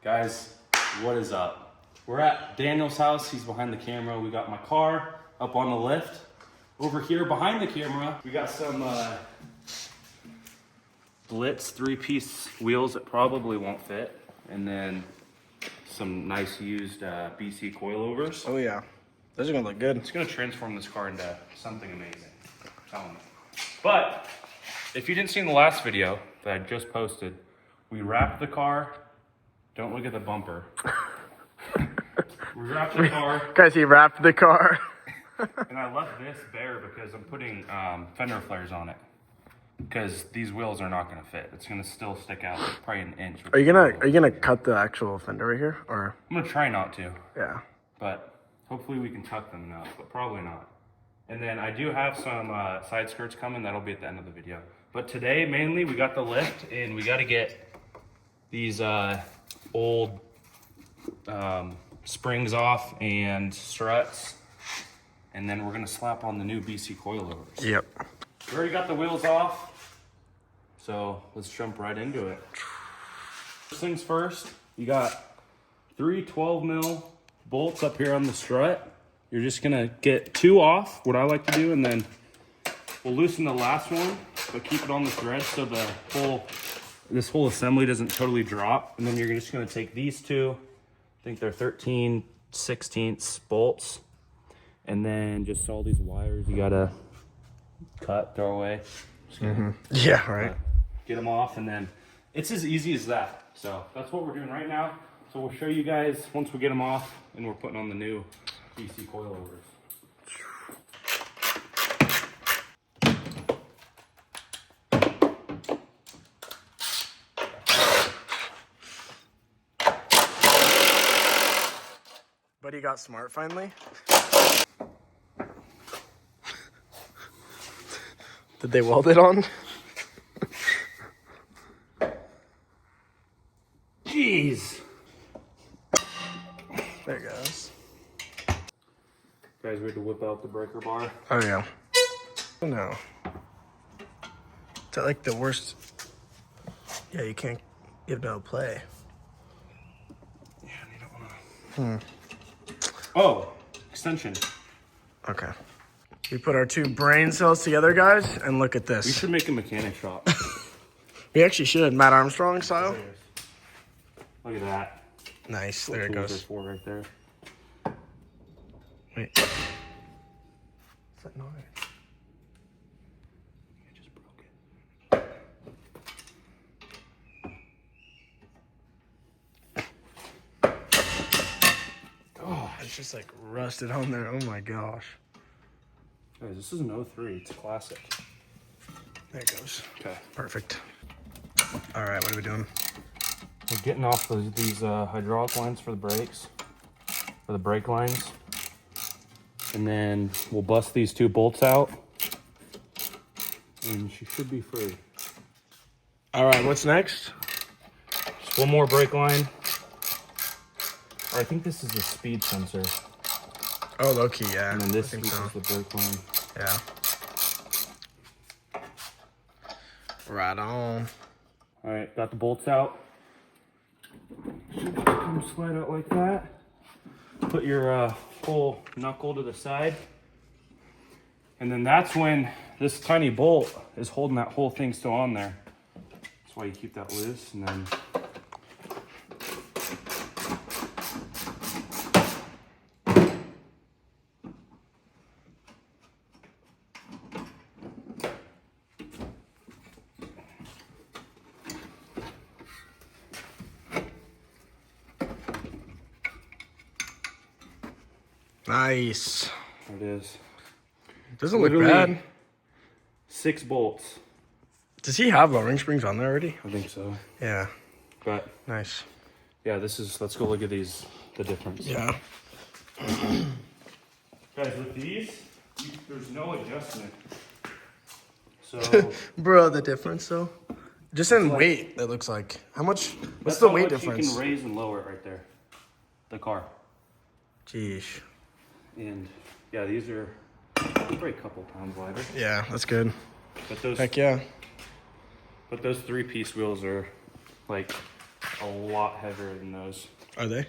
Guys, what is up? We're at Daniel's house. He's behind the camera. We got my car up on the lift. Over here behind the camera, we got some Blitz 3-piece wheels that probably won't fit. And then some nice used BC coilovers. Oh yeah, those are gonna look good. It's gonna transform this car into something amazing. I'm telling you. But if you didn't see in the last video that I just posted, we wrapped the car. Don't look at the bumper. We wrapped the car. Guys, he wrapped the car. And I left this bare because I'm putting fender flares on it. Because these wheels are not gonna fit. It's gonna still stick out probably an inch. Are you gonna cut the actual fender right here, or? I'm gonna try not to. Yeah. But hopefully we can tuck them enough, but probably not. And then I do have some side skirts coming. That'll be at the end of the video. But today, mainly, we got the lift, and we got to get these old springs off and struts. And then we're going to slap on the new BC coilovers. Yep. We already got the wheels off, so let's jump right into it. First things first, you got 3 12mm bolts up here on the strut. You're just gonna get 2 off, what I like to do, and then we'll loosen the last one, but keep it on the thread so this whole assembly doesn't totally drop. And then you're just gonna take these 2, I think they're 13/16 bolts, and then just all these wires you gotta cut, throw away. Yeah, right. Get them off, and then it's as easy as that. So that's what we're doing right now. So we'll show you guys once we get them off and we're putting on the new BC coilovers. Buddy got smart finally. Did they weld it on? Jeez. There it goes. Guys, we had to whip out the breaker bar. Oh yeah. Oh no. Is that like the worst? Yeah, you can't give no play. Yeah, you don't wanna. Oh, extension. Okay. We put our 2 brain cells together, guys, and look at We this. should make a mechanic shop. We actually should, Matt Armstrong style. Look at that. Nice. There it Tools goes. are for right there. Wait. What's that noise? I just broke it. Oh, it's just like rusted on there. Oh my gosh. Guys, this is an 03. It's a classic. There it goes. Okay. Perfect. All right, what are we doing? We're getting off these hydraulic lines for the brakes, for the brake lines. And then we'll bust these 2 bolts out. And she should be free. All right, what's next? Just one more brake line. Or I think this is the speed sensor. Oh, low-key, yeah. And then this I think piece so. is the brake line. Yeah. Right on. All right, got the bolts out. Should come slide out like that. Put your whole knuckle to the side. And then that's when this tiny bolt is holding that whole thing still on there. That's why you keep that loose, and then Nice. there it is. Doesn't look Literally- bad. 6 bolts. Does he have ring springs on there already? I think so. Yeah. But Nice. yeah, let's go look at the difference. Yeah. Guys, with these, there's no adjustment. So Bro, the difference though? Just in weight, it looks like. How much? What's that's the how weight much difference? You can raise and lower it right there. The car. Jeez. And yeah, these are probably a couple pounds lighter. Yeah, that's good. But those Heck yeah. But those 3-piece wheels are like a lot heavier than those. Are they?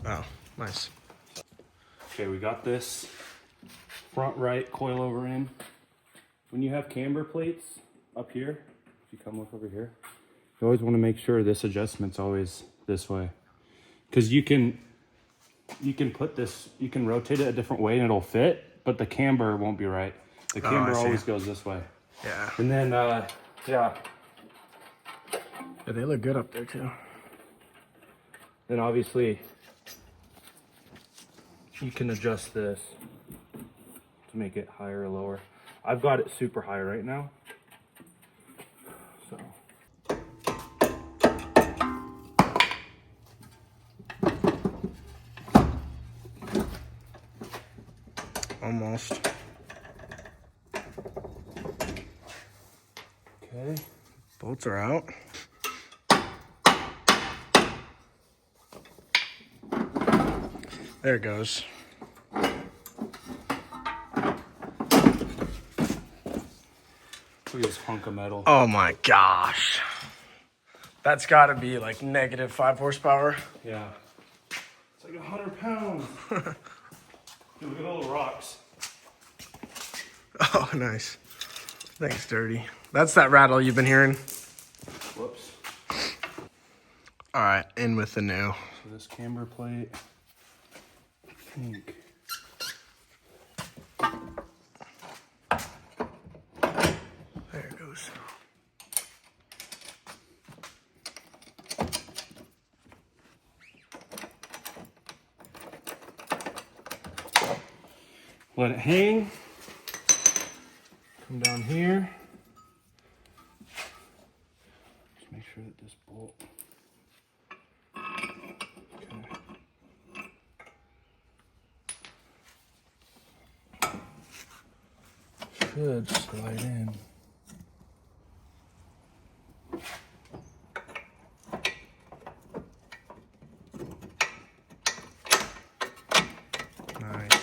Oh, nice. Okay, we got this front right coilover in. When you have camber plates up here, if you come look over here, you always want to make sure this adjustment's always this way. Because you can put this, you can rotate it a different way and it'll fit, but the camber won't be right. The camber always goes this way. Yeah. And then, yeah, They look good up there too. then obviously you can adjust this to make it higher or lower. I've got it super high right now. So. Almost. Okay. Bolts are out. There it goes. Look at this hunk of metal. Oh my gosh. That's got to be like -5 horsepower. Yeah. It's like 100 pounds. Dude, look at all the rocks. Oh, nice. Thanks, Dirty. That's that rattle you've been hearing. Whoops. All right, in with the new. So this camber plate, I think. There it goes. Let it hang. Come down here. Just make sure that this bolt. Okay. Should slide in. Nice.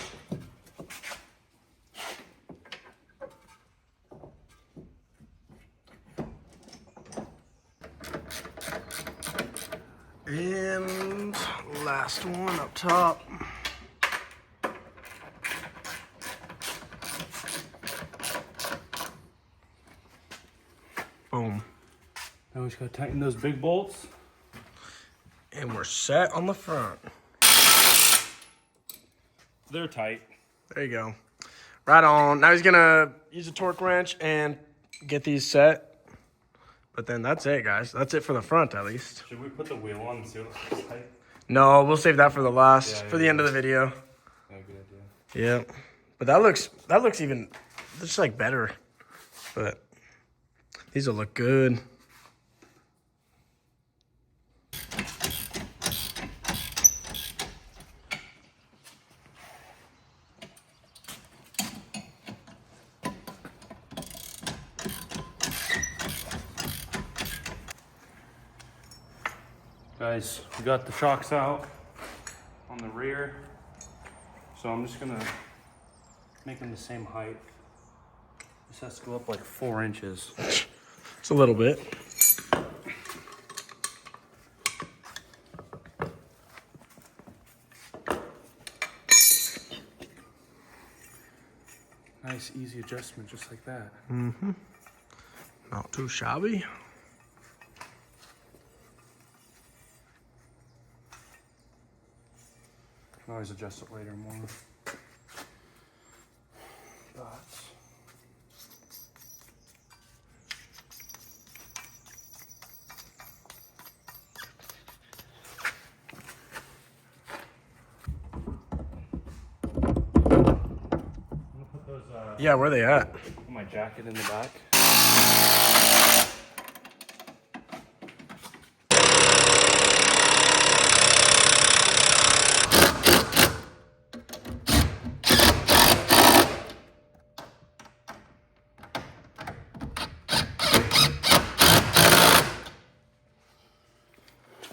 And last one up top. Boom. Now we just gotta tighten those big bolts. And we're set on the front. They're tight. There you go. Right on. Now he's gonna use a torque wrench and get these set. But then that's it, guys. That's it for the front, at least. Should we put the wheel on and see what it looks like? No, we'll save that for the last, Yeah, for the end of the video. Yeah, good idea. Yeah. But that looks even, just like better. But these will look good. Guys, we got the shocks out on the rear. So I'm just gonna make them the same height. This has to go up like 4 inches. It's a little bit. Nice, easy adjustment, just like that. Mm-hmm. Not too shabby. Can always adjust it later more. But Yeah, where are they at? put my jacket in the back.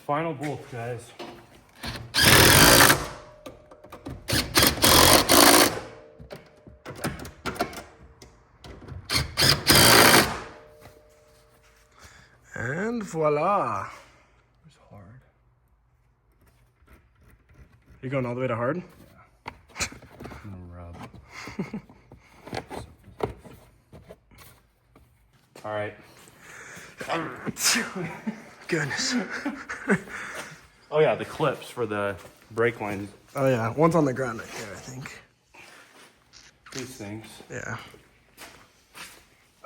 Final bolt, guys. And voila. It's hard. You going all the way to hard? I'm gonna rub. All right. Goodness. Oh yeah, the clips for the brake lines. Oh yeah, one's on the ground right there, I think. These things. Yeah.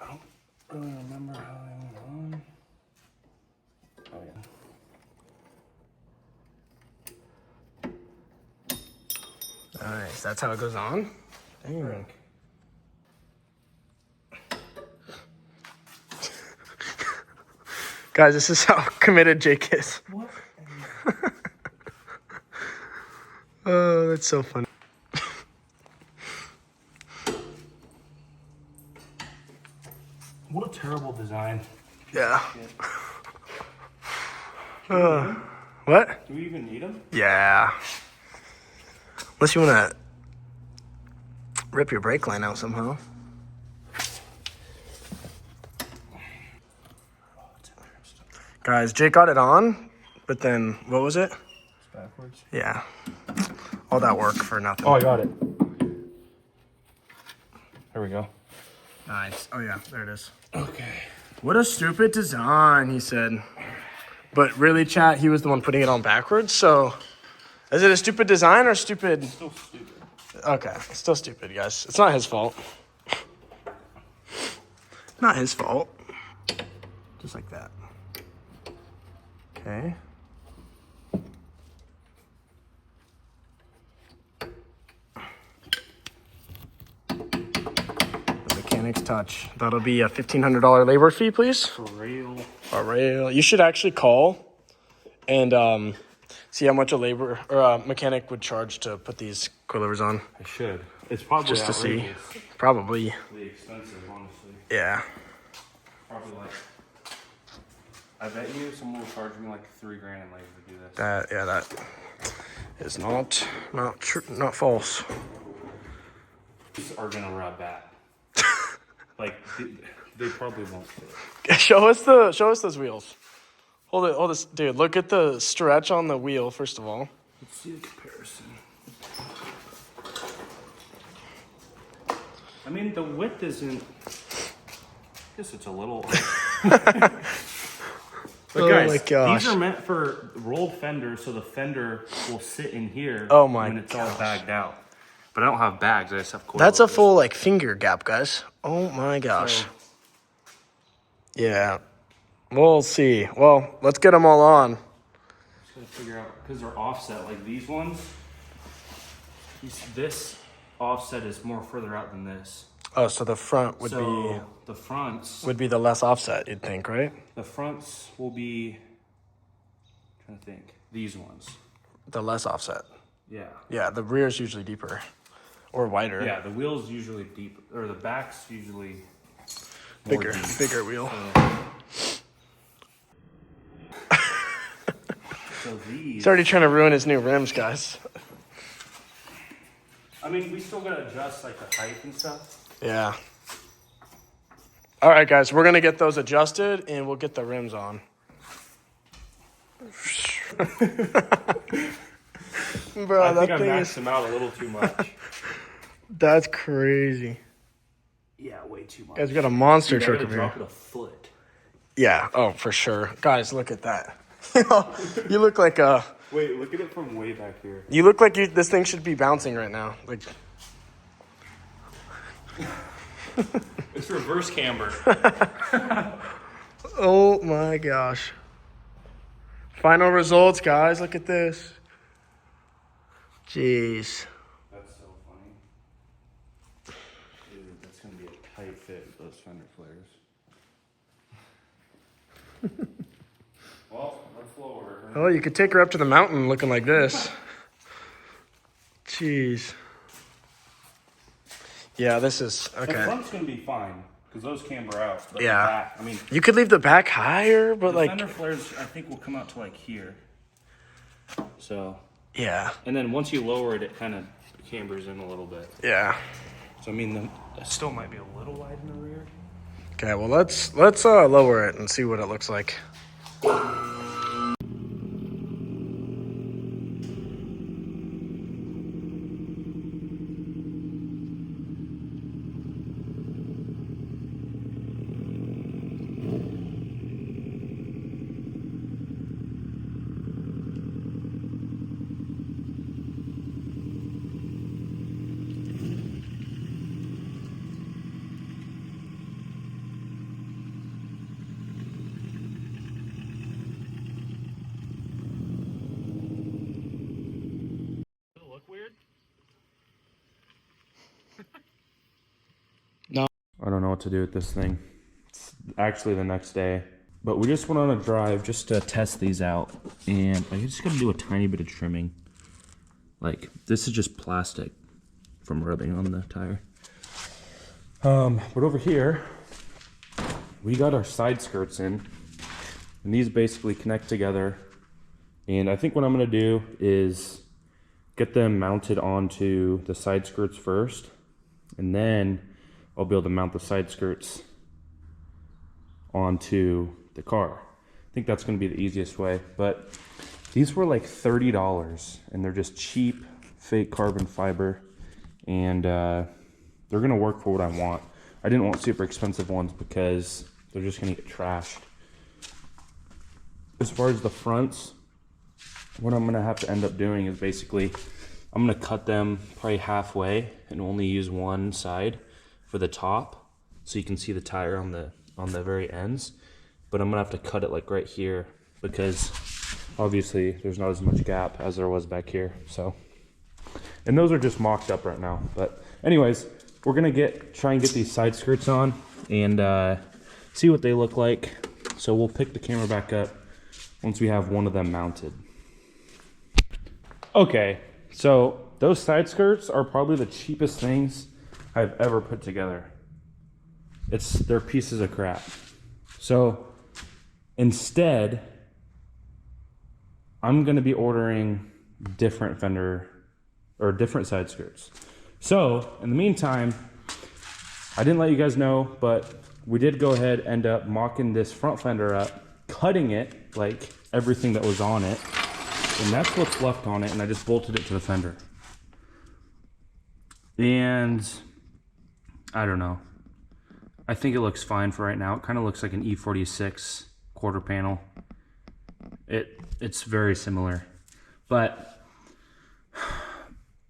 I don't really remember how they went on. Oh yeah. Nice. That's how it goes on. Dang. Guys, this is how committed Jake is. What? Oh, that's so funny. What a terrible design. Yeah. What? Do we even need them? Yeah. Unless you want to rip your brake line out somehow. Guys, Jake got it on, but then, what was it? It's backwards. Yeah. All that work for nothing. Oh, I got it. There we go. Nice. Oh, yeah, there it is. Okay. What a stupid design, he said. But really, chat, he was the one putting it on backwards, so... Is it a stupid design or stupid? Still stupid. Okay, it's still stupid, guys. It's not his fault. Not his fault. Just like that. Okay. The mechanic's touch. That'll be a $1,500 labor fee, please. For real. For real. You should actually call and see how much a labor or a mechanic would charge to put these coilovers on. I should. It's probably Just to see. outrageous. Probably. Really expensive, honestly. Yeah. Probably like. I bet you someone will charge me like $3,000 labor to do this. That is not true, not false. These are gonna rub bad. Like they probably won't fit. Show us those wheels. Hold this, dude. Look at the stretch on the wheel first of all. Let's see the comparison. I mean, the width isn't. I guess it's a little. But guys, my gosh. these are meant for rolled fenders, so the fender will sit in here when it's all bagged out. But I don't have bags, I just have coilovers. That's a full like finger gap, guys. Oh my gosh. So, yeah. We'll see. Well, let's get them all on. just gotta figure out, because they're offset, like these ones, this offset is more further out than this. Oh, so the front would So the fronts be the less offset, you'd think, right? The fronts will be, I'm trying to think, these ones. The less offset. Yeah. Yeah, the rear is usually deeper or wider. Yeah, the wheel's usually deep, or the back's usually Bigger wheel. So these. He's already trying to ruin his new rims, guys. I mean, we still gotta adjust like the height and stuff. Yeah. All right, guys, we're gonna get those adjusted and we'll get the rims on. Bro, I that think I thing maxed is, them out a little too much. that's crazy. Yeah, way too much. Guys, we got a monster Dude, I truck gotta over here. drop it a foot. Yeah, oh, for sure. Guys, look at that. You look like a... Wait, look at it from way back here. You look like this thing should be bouncing right now. Like, It's reverse camber. oh my gosh. Final results, guys. Look at this. Jeez. That's so funny. Dude, that's gonna be a tight fit with those fender flares. Well, let's lower her. Oh, you could take her up to the mountain looking like this. Jeez. Yeah, this is The okay. front's gonna be fine because those camber out. But Yeah. the back, I mean, You could leave the back higher, but the like, fender flares I think will come out to like here. So, yeah, and then once you lower it, it kind of cambers in a little bit. yeah. So I mean, it still might be a little wide in the rear. Okay, well let's lower it and see what it looks like. know what to do with this thing. It's actually the next day. But we just went on a drive just to test these out. And I just gotta do a tiny bit of trimming. Like, this is just plastic from rubbing on the tire. But over here, we got our side skirts in. And these basically connect together. And I think what I'm gonna do is get them mounted onto the side skirts first. And then I'll be able to mount the side skirts onto the car. I think that's gonna be the easiest way. But these were like $30 and they're just cheap, fake carbon fiber. And they're gonna work for what I want. I didn't want super expensive ones because they're just gonna get trashed. As far as the fronts, what I'm gonna have to end up doing is basically, I'm gonna cut them probably halfway and only use one side for the top, so you can see the tire on the very ends. But I'm gonna have to cut it like right here because obviously there's not as much gap as there was back here. So, and those are just mocked up right now. But anyways, we're gonna try and get these side skirts on and see what they look like. So we'll pick the camera back up once we have one of them mounted. Okay, so those side skirts are probably the cheapest things I've ever put together. They're pieces of crap. So instead, I'm gonna be ordering different fender or different side skirts. So in the meantime, I didn't let you guys know, but we did go ahead and end up mocking this front fender up, cutting it like everything that was on it, and that's what's left on it, and I just bolted it to the fender. And I don't know, I think it looks fine for right now. It kind of looks like an E46 quarter panel. It's very similar, but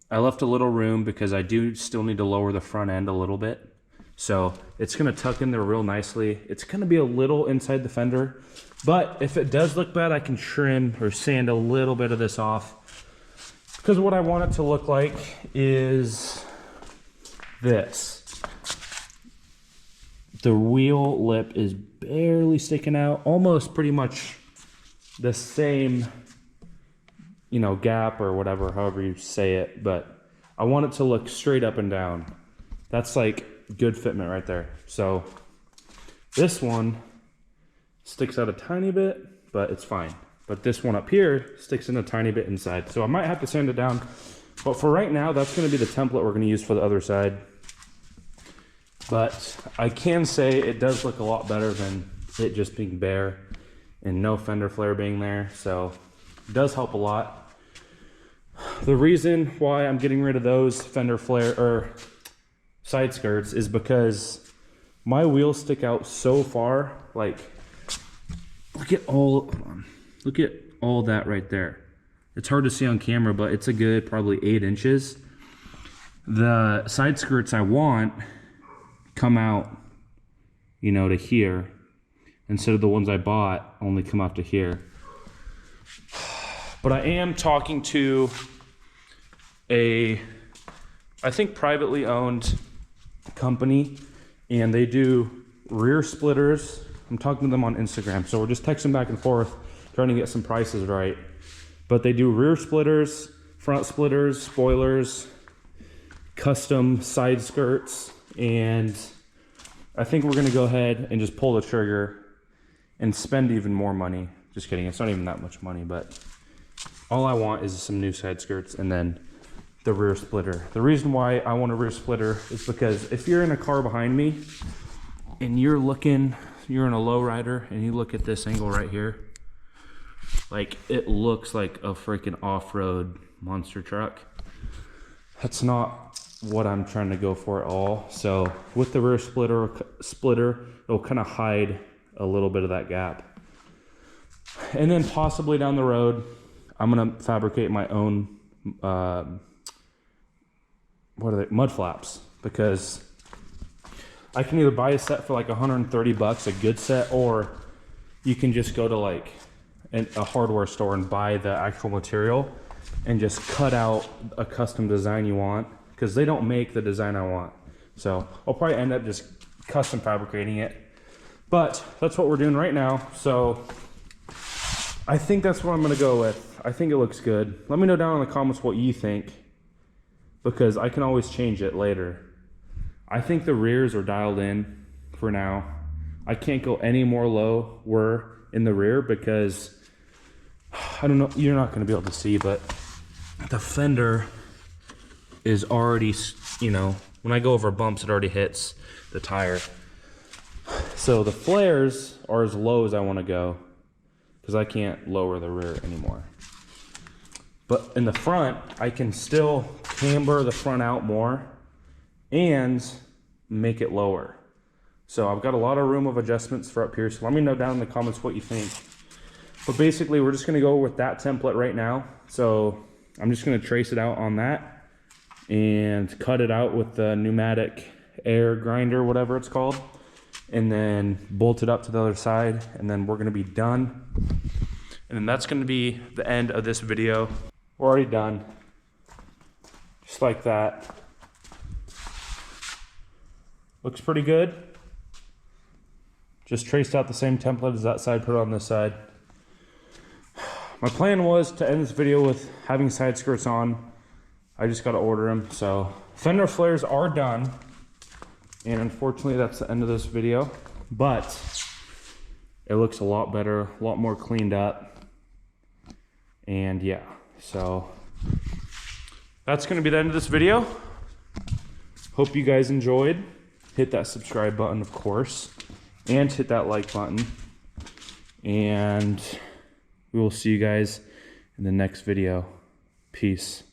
I left a little room because I do still need to lower the front end a little bit. So it's gonna tuck in there real nicely. It's gonna be a little inside the fender, but if it does look bad, I can trim or sand a little bit of this off. Because what I want it to look like is this. The wheel lip is barely sticking out, almost pretty much the same, you know, gap or whatever, however you say it, but I want it to look straight up and down. That's like good fitment right there. So this one sticks out a tiny bit, but it's fine. But this one up here sticks in a tiny bit inside. So I might have to sand it down, but for right now, that's gonna be the template we're gonna use for the other side. But I can say it does look a lot better than it just being bare and no fender flare being there. So it does help a lot. The reason why I'm getting rid of those fender flare or side skirts is because my wheels stick out so far. Like, look at all that right there. It's hard to see on camera, but it's a good probably 8 inches. The side skirts I want come out, you know, to here, instead of the ones I bought only come out to here. But I am talking to I think privately owned company, and they do rear splitters. I'm talking to them on Instagram, so we're just texting back and forth trying to get some prices right. But they do rear splitters, front splitters, spoilers, custom side skirts, and I think we're gonna go ahead and just pull the trigger and spend even more money. Just kidding, it's not even that much money, but all I want is some new side skirts and then the rear splitter. The reason why I want a rear splitter is because if you're in a car behind me and you're in a lowrider and you look at this angle right here, like it looks like a freaking off-road monster truck. That's not what I'm trying to go for at all. So with the rear splitter, it'll kind of hide a little bit of that gap. And then possibly down the road, I'm gonna fabricate my own mud flaps, because I can either buy a set for like 130 bucks, a good set, or you can just go to like a hardware store and buy the actual material and just cut out a custom design you want, because they don't make the design I want. So I'll probably end up just custom fabricating it. But that's what we're doing right now. So I think that's what I'm gonna go with. I think it looks good. Let me know down in the comments what you think, because I can always change it later. I think the rears are dialed in for now. I can't go any more lower in the rear because, I don't know, you're not gonna be able to see, but the fender is already, you know, when I go over bumps, it already hits the tire. So the flares are as low as I wanna go because I can't lower the rear anymore. But in the front, I can still camber the front out more and make it lower. So I've got a lot of room of adjustments for up here. So let me know down in the comments what you think. But basically, we're just gonna go with that template right now. So I'm just gonna trace it out on that and cut it out with the pneumatic air grinder, whatever it's called, and then bolt it up to the other side, and then we're gonna be done. And then that's gonna be the end of this video. We're already done. Just like that. Looks pretty good. Just traced out the same template as that side, put it on this side. My plan was to end this video with having side skirts on. I just gotta order them. So fender flares are done. And unfortunately that's the end of this video, but it looks a lot better, a lot more cleaned up. And yeah, so that's gonna be the end of this video. Hope you guys enjoyed. Hit that subscribe button, of course, and hit that like button. And we will see you guys in the next video. Peace.